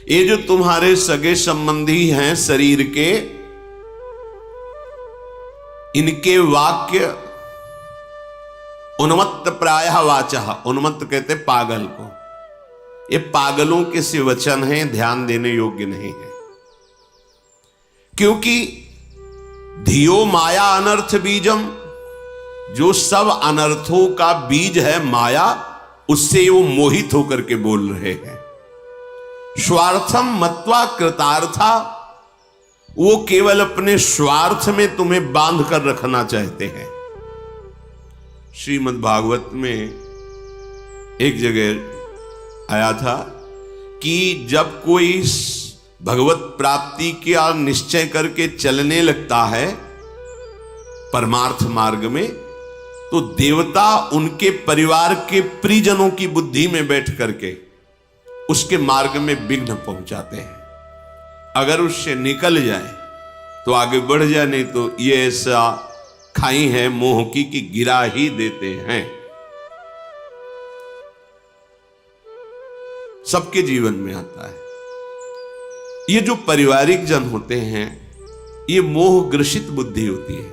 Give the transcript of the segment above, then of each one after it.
ये जो तुम्हारे सगे संबंधी हैं शरीर के, इनके वाक्य उन्मत्त प्रायः वाचः, उन्मत्त कहते पागल को, ये पागलों के से वचन हैं, ध्यान देने योग्य नहीं है। क्योंकि धियो माया अनर्थ बीजम, जो सब अनर्थों का बीज है माया, उससे वो मोहित होकर के बोल रहे हैं। स्वार्थम मत्वा कृतार्था, वो केवल अपने स्वार्थ में तुम्हें बांध कर रखना चाहते हैं। श्रीमद् भागवत में एक जगह आया था कि जब कोई भगवत प्राप्ति का निश्चय करके चलने लगता है परमार्थ मार्ग में, तो देवता उनके परिवार के परिजनों की बुद्धि में बैठ करके उसके मार्ग में विघ्न पहुंचाते हैं। अगर उससे निकल जाए तो आगे बढ़ जाए, नहीं तो ये ऐसा खाई है मोह की कि गिरा ही देते हैं। सबके जीवन में आता है। ये जो पारिवारिक जन होते हैं, ये मोह ग्रसित बुद्धि होती है।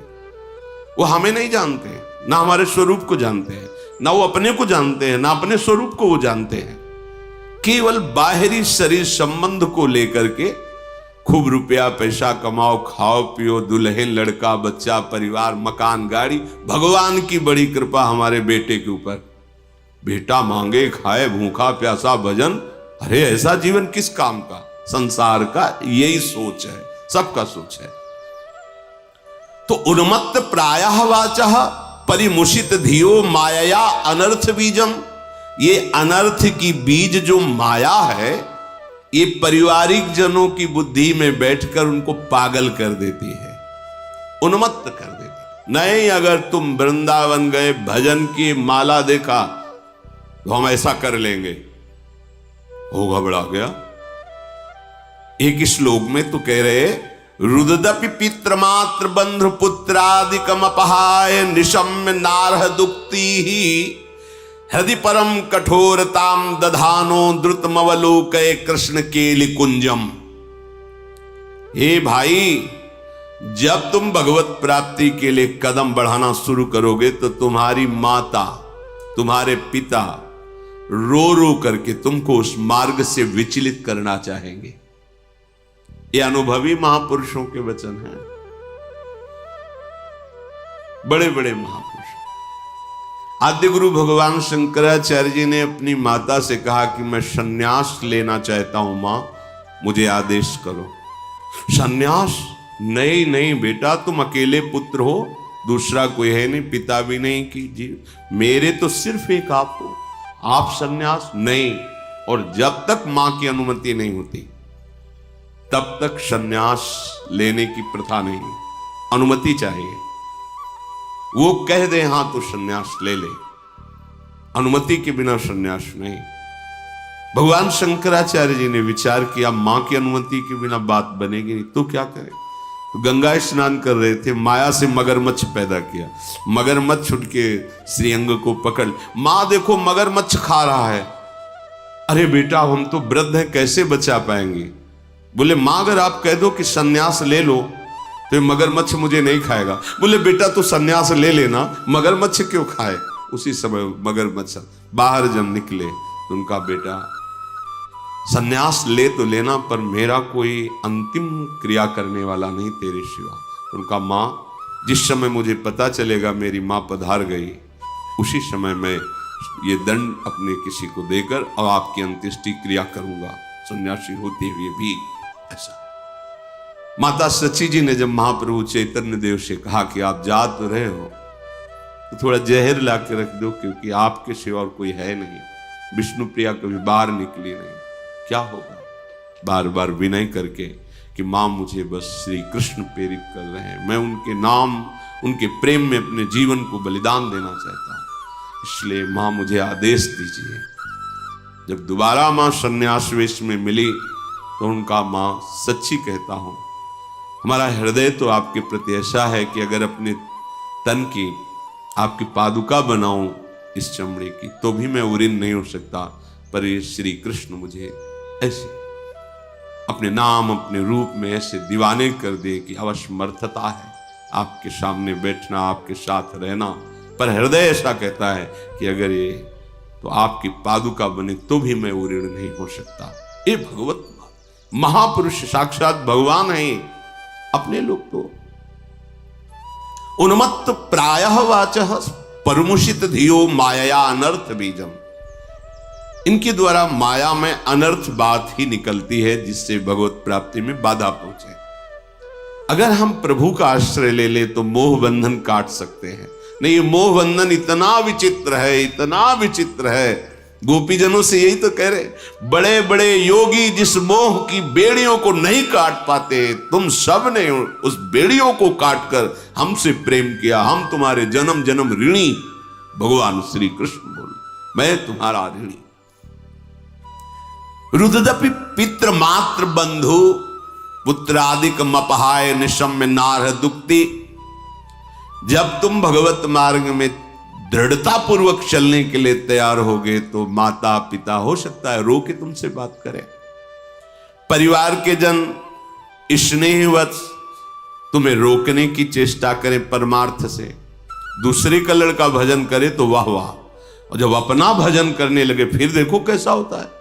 वो हमें नहीं जानते, ना हमारे स्वरूप को जानते हैं, ना वो अपने को जानते हैं, ना अपने स्वरूप को वो जानते हैं। केवल बाहरी शरीर संबंध को लेकर के खूब रुपया पैसा कमाओ, खाओ पियो, दुल्हन लड़का बच्चा परिवार मकान गाड़ी, भगवान की बड़ी कृपा हमारे बेटे के ऊपर, बेटा मांगे खाए भूखा प्यासा भजन। अरे ऐसा जीवन किस काम का, संसार का यही सोच है, सबका सोच है। तो उन्मत्त प्रायः वाचः परिमुषित धियो माया अनर्थ बीजम, ये अनर्थ की बीज जो माया है, ये पारिवारिक जनों की बुद्धि में बैठकर उनको पागल कर देती है, उन्मत्त कर देती। नहीं, अगर तुम वृंदावन गए, भजन की माला देखा, तो हम ऐसा कर लेंगे, हो घबरा गया। एक श्लोक में तो कह रहे, रुददपि पितृमात्र बंधु पुत्रादिकम अपहाय निशम्य नारह दुक्ति ही हृदय परम कठोरताम दधानो द्रुतमवलोकय कृष्ण केलि कुंजम। हे भाई, जब तुम भगवत प्राप्ति के लिए कदम बढ़ाना शुरू करोगे तो तुम्हारी माता तुम्हारे पिता रो रो करके तुमको उस मार्ग से विचलित करना चाहेंगे। ये अनुभवी महापुरुषों के वचन हैं, बड़े बड़े महापुरुष। आद्य गुरु भगवान शंकराचार्य जी ने अपनी माता से कहा कि मैं सन्यास लेना चाहता हूं मां, मुझे आदेश करो। सन्यास? नहीं नहीं बेटा, तुम अकेले पुत्र हो, दूसरा कोई है नहीं, पिता भी नहीं कीजिए, मेरे तो सिर्फ एक आप हो, आप सन्यास? नहीं। और जब तक मां की अनुमति नहीं होती तब तक सन्यास लेने की प्रथा नहीं, अनुमति चाहिए। वो कह दे हां तो सन्यास ले ले, अनुमति के बिना सन्यास नहीं। भगवान शंकराचार्य जी ने विचार किया, मां की अनुमति के बिना बात बनेगी नहीं, तो क्या करें। तो गंगा स्नान कर रहे थे, माया से मगरमच्छ पैदा किया, मगरमच्छ उठ के श्रीअंग को पकड़, मां देखो मगरमच्छ खा रहा है। अरे बेटा, हम तो वृद्ध हैं, कैसे बचा पाएंगे। बोले मां, अगर आप कह दो कि सन्यास ले लो तो मगरमच्छ मुझे नहीं खाएगा। बोले बेटा, तो सन्यास ले लेना, मगरमच्छ क्यों खाए। उसी समय मगरमच्छ बाहर जब निकले तो उनका बेटा, सन्यास ले तो लेना, पर मेरा कोई अंतिम क्रिया करने वाला नहीं तेरे सिवा। उनका मां, जिस समय मुझे पता चलेगा मेरी मां पधार गई, उसी समय मैं ये दंड अपने किसी को देकर और आपकी अंत्येष्टि क्रिया करूंगा, सन्यासी होते हुए भी। ऐसा माता सची जी ने जब महाप्रभु चैतन्य देव से कहा कि आप जा तो रहे हो, तो थोड़ा जहर ला के रख दो, क्योंकि आपके सिवा और कोई है नहीं। विष्णु प्रिया कभी बाहर निकली नहीं, क्या होगा। बार बार विनय करके कि मां, मुझे बस श्री कृष्ण प्रेरित कर रहे हैं, मैं उनके नाम उनके प्रेम में अपने जीवन को बलिदान देना चाहता हूं, इसलिए मां मुझे आदेश दीजिए। जब दोबारा मां सन्यास वेश में मिली तो उनका, मां सच्ची कहता हूं, हमारा हृदय तो आपके प्रति ऐसा है कि अगर अपने तन की आपकी पादुका बनाऊं इस चमड़े की, तो भी मैं उरीन नहीं हो सकता, पर ये श्री कृष्ण मुझे ऐसे। अपने नाम अपने रूप में ऐसे दीवाने कर दे कि अवश्यमर्थता है आपके सामने बैठना, आपके साथ रहना। पर हृदय ऐसा कहता है कि अगर ये तो आपकी पादुका बने तो भी मैं वो ऋण नहीं हो सकता। ये भगवत महापुरुष साक्षात भगवान है। अपने लोग तो उन्मत्त प्रायः वाचः परमुषित धियो माया अनर्थ बीजम। इनके द्वारा माया में अनर्थ बात ही निकलती है जिससे भगवत प्राप्ति में बाधा पहुंचे। अगर हम प्रभु का आश्रय ले ले तो मोह बंधन काट सकते हैं। नहीं, ये मोह बंधन इतना विचित्र है, इतना विचित्र है। गोपीजनों से यही तो कह रहे, बड़े बड़े योगी जिस मोह की बेड़ियों को नहीं काट पाते, तुम सब ने उस बेड़ियों को काटकर हमसे प्रेम किया। हम तुम्हारे जन्म जन्म ऋणी। भगवान श्री कृष्ण बोले, मैं तुम्हारा ऋणी। रुददपि पित्र मात्र बंधु पुत्रादिक मपहाय निशम्य नारह दुक्ति। जब तुम भगवत मार्ग में दृढ़ता पूर्वक चलने के लिए तैयार होगे तो माता पिता हो सकता है रो के तुमसे बात करें, परिवार के जन स्नेहवश तुम्हें रोकने की चेष्टा करें परमार्थ से। दूसरे का लड़का भजन करे तो वाह वाह, और जब अपना भजन करने लगे फिर देखो कैसा होता है।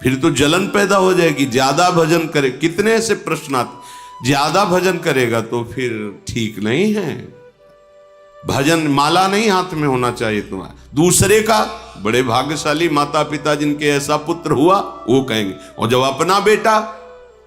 फिर तो जलन पैदा हो जाएगी। ज्यादा भजन करे, कितने ऐसे प्रश्न आते, ज्यादा भजन करेगा तो फिर ठीक नहीं है। भजन माला नहीं हाथ में होना चाहिए तुम्हारा। दूसरे का, बड़े भाग्यशाली माता पिता जिनके ऐसा पुत्र हुआ, वो कहेंगे। और जब अपना बेटा,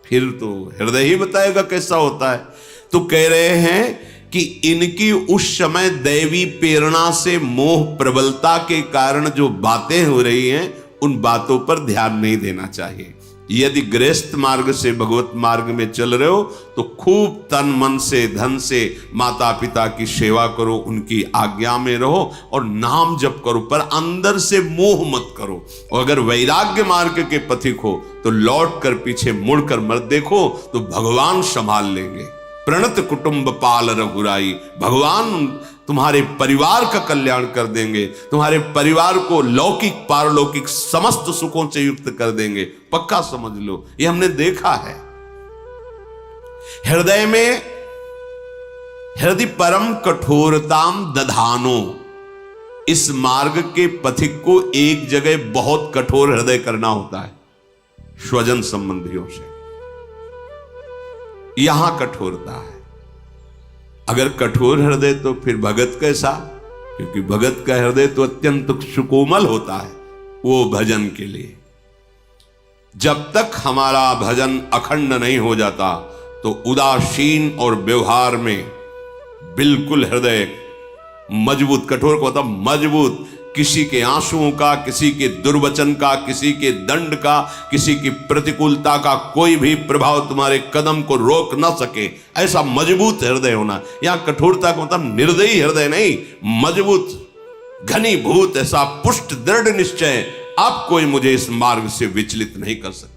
फिर तो हृदय ही बताएगा कैसा होता है। तो कह रहे हैं कि इनकी उस समय दैवी प्रेरणा से मोह प्रबलता के कारण जो बातें हो रही हैं उन बातों पर ध्यान नहीं देना चाहिए। यदि गृहस्थ मार्ग से भगवत मार्ग में चल रहे हो तो खूब तन मन से धन से माता पिता की सेवा करो, उनकी आज्ञा में रहो और नाम जप करो, पर अंदर से मोह मत करो। और अगर वैराग्य मार्ग के पथिक हो तो लौट कर पीछे मुड़कर मत देखो, तो भगवान संभाल लेंगे। प्रणत कुटुंब पाल रघुराई, भगवान तुम्हारे परिवार का कल्याण कर देंगे, तुम्हारे परिवार को लौकिक पारलौकिक समस्त सुखों से युक्त कर देंगे। पक्का समझ लो, ये हमने देखा है। हृदय परम कठोरताम दधानो। इस मार्ग के पथिक को एक जगह बहुत कठोर हृदय करना होता है, स्वजन संबंधियों से। यहां कठोरता है। अगर कठोर हृदय तो फिर भगत कैसा, क्योंकि भगत का हृदय तो अत्यंत सुकोमल होता है वो भजन के लिए। जब तक हमारा भजन अखंड नहीं हो जाता तो उदासीन और व्यवहार में बिल्कुल हृदय मजबूत, कठोर को होता मजबूत, किसी के आंसुओं का, किसी के दुर्वचन का, किसी के दंड का, किसी की प्रतिकूलता का कोई भी प्रभाव तुम्हारे कदम को रोक ना सके, ऐसा मजबूत हृदय होना। यहां कठोरता का मतलब निर्दयी हृदय नहीं, मजबूत घनीभूत ऐसा पुष्ट दृढ़ निश्चय, अब कोई मुझे इस मार्ग से विचलित नहीं कर सकता,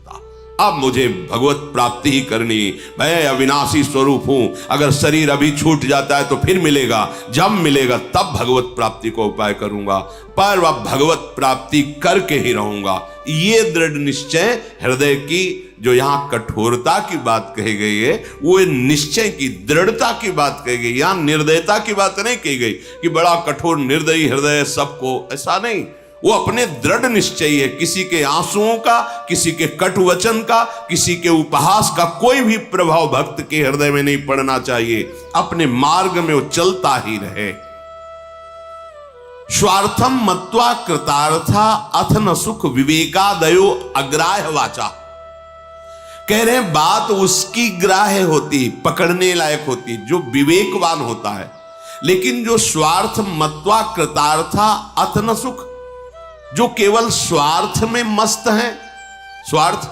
अब मुझे भगवत प्राप्ति ही करनी। मैं अविनाशी स्वरूप हूं, अगर शरीर अभी छूट जाता है तो फिर मिलेगा, जब मिलेगा तब भगवत प्राप्ति को उपाय करूंगा, पर वह भगवत प्राप्ति करके ही रहूंगा। ये दृढ़ निश्चय हृदय की, जो यहां कठोरता की बात कही गई है वो निश्चय की दृढ़ता की बात कही गई। यहां निर्दयता की बात नहीं कही गई कि बड़ा कठोर निर्दयी हृदय सबको, ऐसा नहीं। वो अपने दृढ़ निश्चय है, किसी के आंसुओं का, किसी के कटु वचन का, किसी के उपहास का कोई भी प्रभाव भक्त के हृदय में नहीं पड़ना चाहिए। अपने मार्ग में वो चलता ही रहे। स्वार्थम मत्वा कृतार्था अथ न सुख विवेकादयो अग्राह्य वाचा। कह रहे हैं बात उसकी ग्राह्य होती, पकड़ने लायक होती, जो विवेकवान होता है। लेकिन जो स्वार्थ मत्वा कृतार्था अथ न सुख, जो केवल स्वार्थ में मस्त हैं, स्वार्थ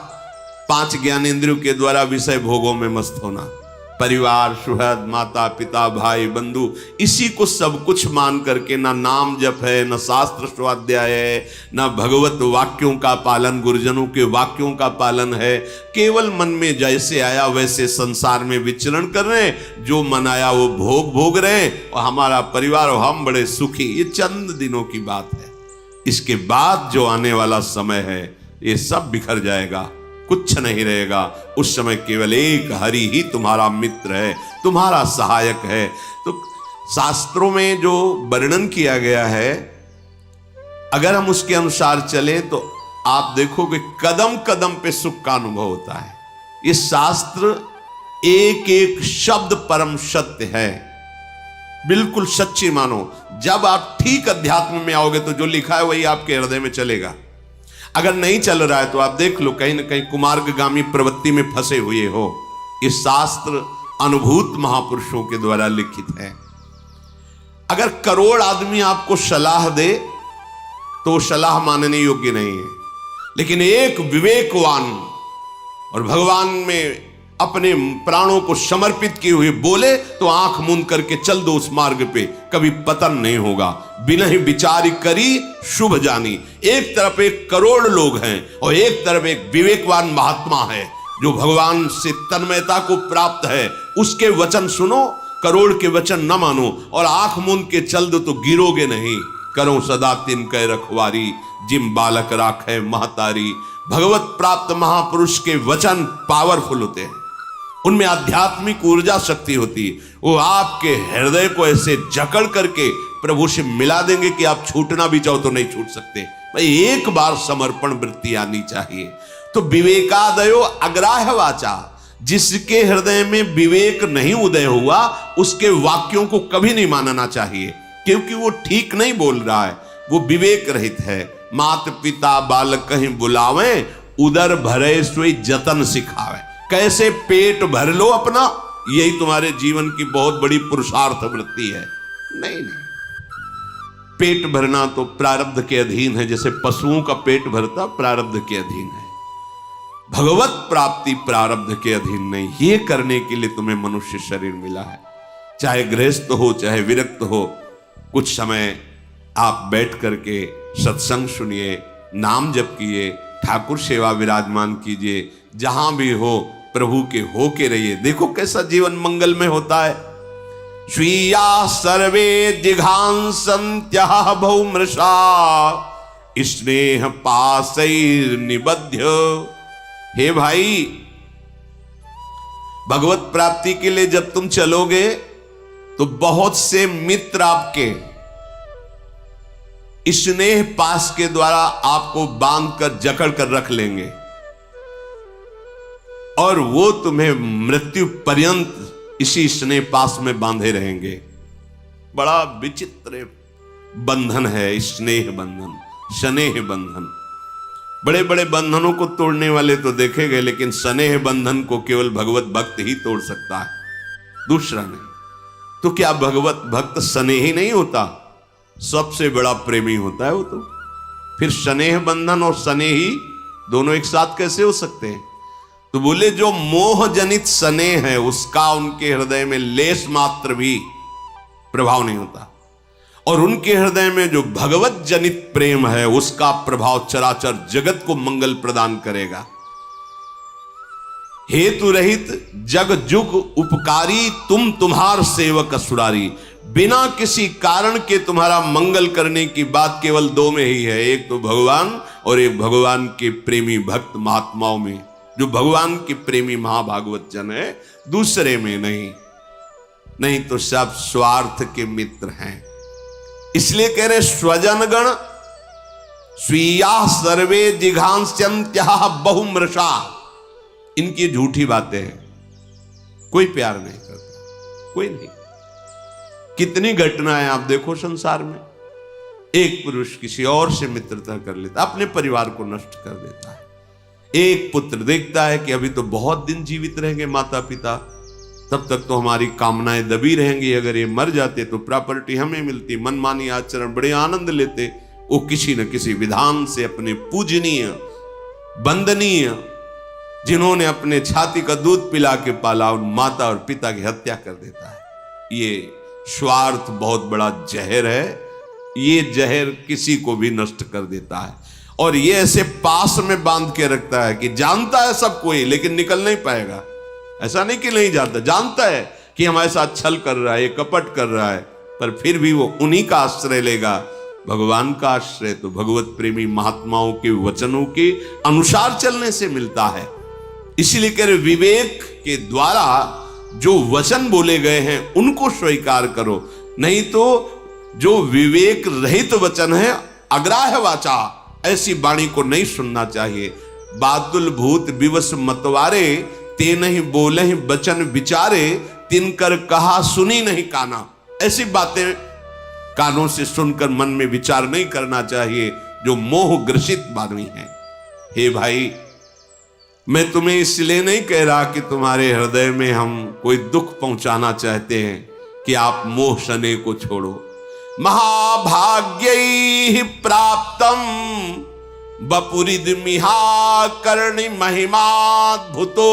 5 ज्ञानेंद्रियों के द्वारा विषय भोगों में मस्त होना, परिवार, सुहृद, माता पिता, भाई बंधु, इसी को सब कुछ मान करके ना नाम जप है, ना शास्त्र स्वाध्याय है, ना भगवत वाक्यों का पालन, गुरुजनों के वाक्यों का पालन है। केवल मन में जैसे आया वैसे संसार में विचरण कर रहे हैं, जो मन आया वो भोग रहे हैं, और हमारा परिवार और हम बड़े सुखी। ये चंद दिनों की बात है। इसके बाद जो आने वाला समय है ये सब बिखर जाएगा। कुछ नहीं रहेगा। उस समय केवल एक हरि ही तुम्हारा मित्र है, तुम्हारा सहायक है। तो शास्त्रों में जो वर्णन किया गया है, अगर हम उसके अनुसार चले तो आप देखोगे कदम कदम पे सुख का अनुभव होता है। ये शास्त्र एक एक शब्द परम सत्य है, बिल्कुल सच्ची मानो। जब आप ठीक अध्यात्म में आओगे तो जो लिखा है वही आपके हृदय में चलेगा। अगर नहीं चल रहा है तो आप देख लो, कहीं ना कहीं कुमार्गगामी प्रवृत्ति में फंसे हुए हो। ये शास्त्र अनुभूत महापुरुषों के द्वारा लिखित है। अगर करोड़ आदमी आपको सलाह दे तो सलाह मानने योग्य नहीं है, लेकिन एक विवेकवान और भगवान में अपने प्राणों को समर्पित किए हुए बोले तो आंख मूंद करके चल दो उस मार्ग पे, कभी पतन नहीं होगा। बिना ही विचार करी शुभ जानी। एक तरफ एक करोड़ लोग हैं और एक तरफ एक विवेकवान महात्मा है जो भगवान से तन्मयता को प्राप्त है। उसके वचन सुनो, करोड़ के वचन न मानो और आंख मूंद के चल दो तो गिरोगे नहीं। करो सदा तिनके रखवारी, जिम बालक राखे महतारी। भगवत प्राप्त महापुरुष के वचन पावरफुल होते हैं, उनमें आध्यात्मिक ऊर्जा शक्ति होती है। वो आपके हृदय को ऐसे जकड़ करके प्रभु से मिला देंगे कि आप छूटना भी चाहो तो नहीं छूट सकते। भाई एक बार समर्पण वृत्ति आनी चाहिए। तो विवेकादयो अग्राह्य वाचा, जिसके हृदय में विवेक नहीं उदय हुआ उसके वाक्यों को कभी नहीं मानना चाहिए, क्योंकि वो ठीक नहीं बोल रहा है, वो विवेक रहित है। मात पिता बालक कहीं बुलावे, उदर भरे सोई जतन सिखावे। कैसे पेट भर लो अपना, यही तुम्हारे जीवन की बहुत बड़ी पुरुषार्थ वृत्ति है। नहीं, पेट भरना तो प्रारब्ध के अधीन है, जैसे पशुओं का पेट भरता प्रारब्ध के अधीन है। भगवत प्राप्ति प्रारब्ध के अधीन नहीं। ये करने के लिए तुम्हें मनुष्य शरीर मिला है, चाहे गृहस्थ हो चाहे विरक्त हो। कुछ समय आप बैठ करके सत्संग सुनिए, नाम जप किए, ठाकुर सेवा विराजमान कीजिए, जहां भी हो प्रभु के हो के रहिए। देखो कैसा जीवन मंगल में होता है। स्वीया सर्वे जिघांसन्त्यः बहुमृषा, स्नेह पासैर् निबध्य। हे भाई, भगवत प्राप्ति के लिए जब तुम चलोगे तो बहुत से मित्र आपके स्नेह पास के द्वारा आपको बांध कर जकड़ कर रख लेंगे और वो तुम्हें मृत्यु पर्यंत इसी स्नेह पास में बांधे रहेंगे। बड़ा विचित्र बंधन है स्नेह बंधन, स्नेह बंधन। बड़े बड़े बंधनों को तोड़ने वाले तो देखे गए, लेकिन स्नेह बंधन को केवल भगवत भक्त ही तोड़ सकता है, दूसरा नहीं। तो क्या भगवत भक्त स्नेही नहीं होता? सबसे बड़ा प्रेमी होता है वो तो। फिर स्नेह बंधन और स्नेही दोनों एक साथ कैसे हो सकते हैं? तो बोले जो मोह जनित स्नेह है उसका उनके हृदय में लेस मात्र भी प्रभाव नहीं होता, और उनके हृदय में जो भगवत जनित प्रेम है उसका प्रभाव चराचर जगत को मंगल प्रदान करेगा। हेतु रहित जग जुग उपकारी, तुम तुम्हार सेवक असुरारी। बिना किसी कारण के तुम्हारा मंगल करने की बात केवल दो में ही है, एक तो भगवान और एक भगवान के प्रेमी भक्त महात्माओं में। जो भगवान के प्रेमी महाभागवत जन है, दूसरे में नहीं। नहीं तो सब स्वार्थ के मित्र हैं। इसलिए कह रहे स्वजनगण स्वीया सर्वे जिघांस्यन्त्यः बहुमृषा। इनकी झूठी बातें हैं, कोई प्यार नहीं करता, कोई नहीं। कितनी घटनाएं आप देखो संसार में, एक पुरुष किसी और से मित्रता कर लेता, अपने परिवार को नष्ट कर देता है। एक पुत्र देखता है कि अभी तो बहुत दिन जीवित रहेंगे माता पिता, तब तक तो हमारी कामनाएं दबी रहेंगी, अगर ये मर जाते तो प्रॉपर्टी हमें मिलती, मनमानी आचरण, बड़े आनंद लेते। वो किसी न किसी विधान से अपने पूजनीय वंदनीय, जिन्होंने अपने छाती का दूध पिला के पाला, उन माता और पिता की हत्या कर देता है। ये स्वार्थ बहुत बड़ा जहर है, ये जहर किसी को भी नष्ट कर देता है। और ये ऐसे पास में बांध के रखता है कि जानता है सब कोई, लेकिन निकल नहीं पाएगा। ऐसा नहीं कि नहीं जानता, जानता है कि हमारे साथ छल कर रहा है, ये कपट कर रहा है, पर फिर भी वो उन्हीं का आश्रय लेगा, भगवान का आश्रय तो भगवत प्रेमी महात्माओं के वचनों के अनुसार चलने से मिलता है। इसीलिए कह रहे विवेक के द्वारा जो वचन बोले गए हैं उनको स्वीकार करो, नहीं तो जो विवेक रहित वचन है, अग्राह्य वाचा, ऐसी वाणी को नहीं सुनना चाहिए। बादुल भूत विवश मतवारे, ते नहीं बोले ही वचन विचारे, तिनकर कहा सुनी नहीं काना। ऐसी बातें कानों से सुनकर मन में विचार नहीं करना चाहिए, जो मोह ग्रसित वाणी है। हे भाई, मैं तुम्हें इसलिए नहीं कह रहा कि तुम्हारे हृदय में हम कोई दुख पहुंचाना चाहते हैं कि आप मोह शने को छोड़ो। महाभाग्यै प्राप्तम वपुरिदमिहा कर्णि महिमाद्भुतो,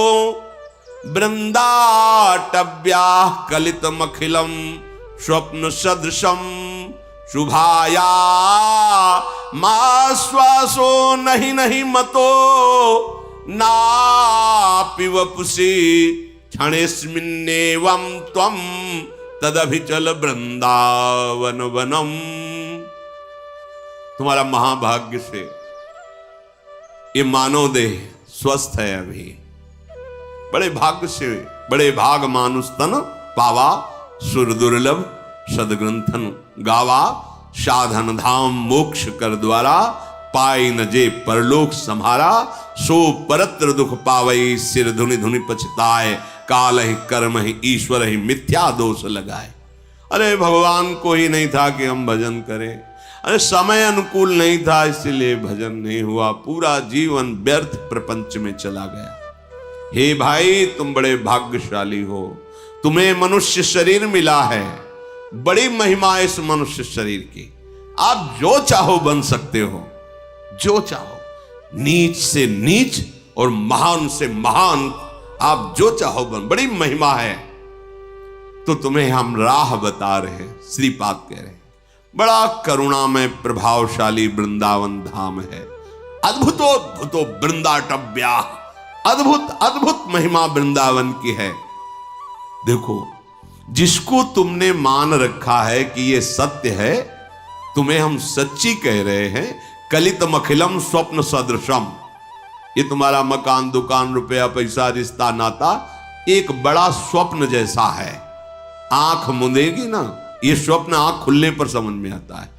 वृंदाटव्या कलितमखिलम स्वप्न सदृशम शुभाया, माश्वासो नहीं नहीं मतो नापि वपुषि, क्षणेस्मिन्नेवं त्वं तदभिचल वृंदावन वनम। तुम्हारा महाभाग्य से ये मानव देह स्वस्थ है अभी। बड़े भाग्य से, बड़े भाग मानुष तन पावा, सुर दुर्लभ सदग्रंथन गावा, साधन धाम मोक्ष कर द्वारा, पाई न जे परलोक संहारा, सो परत्र दुख पावई, सिर धुनि धुनि पछताए, काल ही कर्म ही ईश्वर ही मिथ्या दोष लगाए। अरे भगवान को ही नहीं था कि हम भजन करें, अरे समय अनुकूल नहीं था इसलिए भजन नहीं हुआ, पूरा जीवन व्यर्थ प्रपंच में चला गया। हे भाई, तुम बड़े भाग्यशाली हो, तुम्हें मनुष्य शरीर मिला है, बड़ी महिमा इस मनुष्य शरीर की। आप जो चाहो बन सकते हो, जो चाहो, नीच से नीच और महान से महान, आप जो चाहो बन, बड़ी महिमा है। तो तुम्हें हम राह बता रहे हैं, श्रीपाद कह रहे हैं, बड़ा करुणामय प्रभावशाली वृंदावन धाम है। अद्भुतोद्भुतो वृंदाटव्या, अद्भुत अद्भुत महिमा वृंदावन की है। देखो, जिसको तुमने मान रखा है कि ये सत्य है, तुम्हें हम सच्ची कह रहे हैं। कलितम अखिलम स्वप्न सदृशम, ये तुम्हारा मकान दुकान रुपया पैसा रिश्ता नाता एक बड़ा स्वप्न जैसा है। आंख मुंदेगी ना, ये स्वप्न आंख खुलने पर समझ में आता है।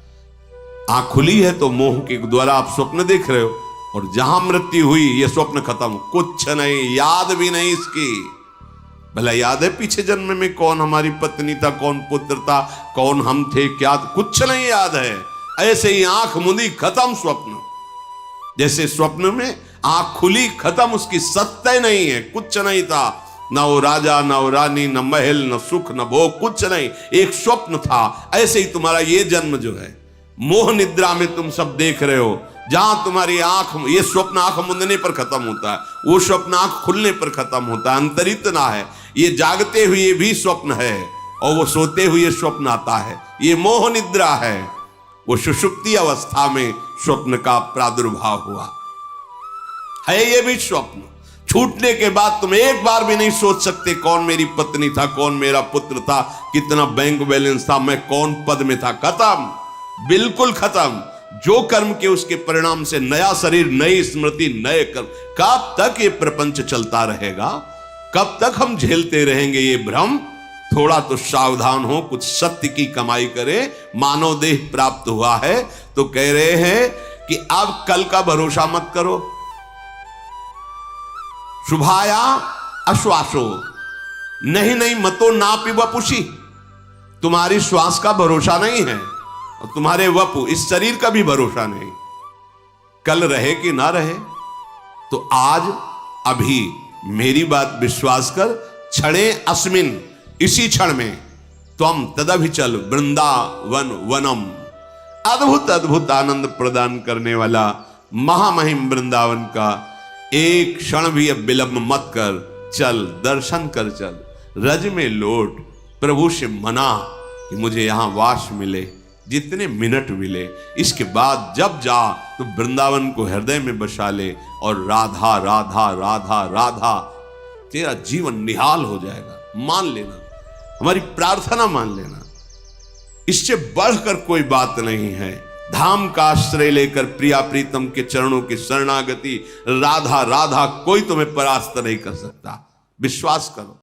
आंख खुली है तो मोह के द्वारा आप स्वप्न देख रहे हो, और जहां मृत्यु हुई ये स्वप्न खत्म, कुछ नहीं, याद भी नहीं इसकी। भला याद है पीछे जन्म में कौन हमारी पत्नी था, कौन पुत्र था, कौन हम थे, क्या, कुछ नहीं याद है। ऐसे ही आंख मुंदी खत्म स्वप्न, जैसे स्वप्न में आंख खुली खत्म, उसकी सत्य नहीं है, कुछ नहीं था, न वो राजा न वो रानी, न महल न सुख न भोग, कुछ नहीं, एक स्वप्न था। ऐसे ही तुम्हारा ये जन्म जो है, मोह निद्रा में तुम सब देख रहे हो, जहां तुम्हारी आंख, ये स्वप्न आंख मुंदने पर खत्म होता है, वो स्वप्न आंख खुलने पर खत्म होता है, अंतरित ना है। ये जागते हुए भी स्वप्न है और वो सोते हुए स्वप्न आता है, ये मोह निद्रा है। वो सुषुप्ति अवस्था में स्वप्न का प्रादुर्भाव हुआ है, ये भी स्वप्न। छूटने के बाद तुम एक बार भी नहीं सोच सकते कौन मेरी पत्नी था, कौन मेरा पुत्र था, कितना बैंक बैलेंस था, मैं कौन पद में था, खत्म, बिल्कुल खत्म। जो कर्म के उसके परिणाम से नया शरीर, नई स्मृति, नए कर्म। कब तक ये प्रपंच चलता रहेगा, कब तक हम झेलते रहेंगे ये भ्रम? थोड़ा तो सावधान हो, कुछ सत्य की कमाई करें। मानव देह प्राप्त हुआ है तो कह रहे हैं कि अब कल का भरोसा मत करो। शुभाया अश्वासो, नहीं नहीं मतो नापि वपुषि, तुम्हारी श्वास का भरोसा नहीं है और तुम्हारे वपु, इस शरीर का भी भरोसा नहीं, कल रहे कि ना रहे। तो आज अभी मेरी बात विश्वास कर, क्षणे अस्मिन, इसी क्षण में, त्वम तदभिचल वृंदावन वनम, अद्भुत अद्भुत आनंद प्रदान करने वाला महामहिम वृंदावन का एक क्षण भी अब विलंब मत कर, चल दर्शन कर, चल रज में लौट, प्रभु से मना कि मुझे यहां वास मिले, जितने मिनट मिले, इसके बाद जब जा तो वृंदावन को हृदय में बसा ले और राधा राधा राधा राधा, तेरा जीवन निहाल हो जाएगा। मान लेना, हमारी प्रार्थना मान लेना, इससे बढ़कर कोई बात नहीं है। धाम का आश्रय लेकर प्रिया प्रीतम के चरणों की शरणागति, राधा राधा, कोई तुम्हें परास्त नहीं कर सकता। विश्वास करो।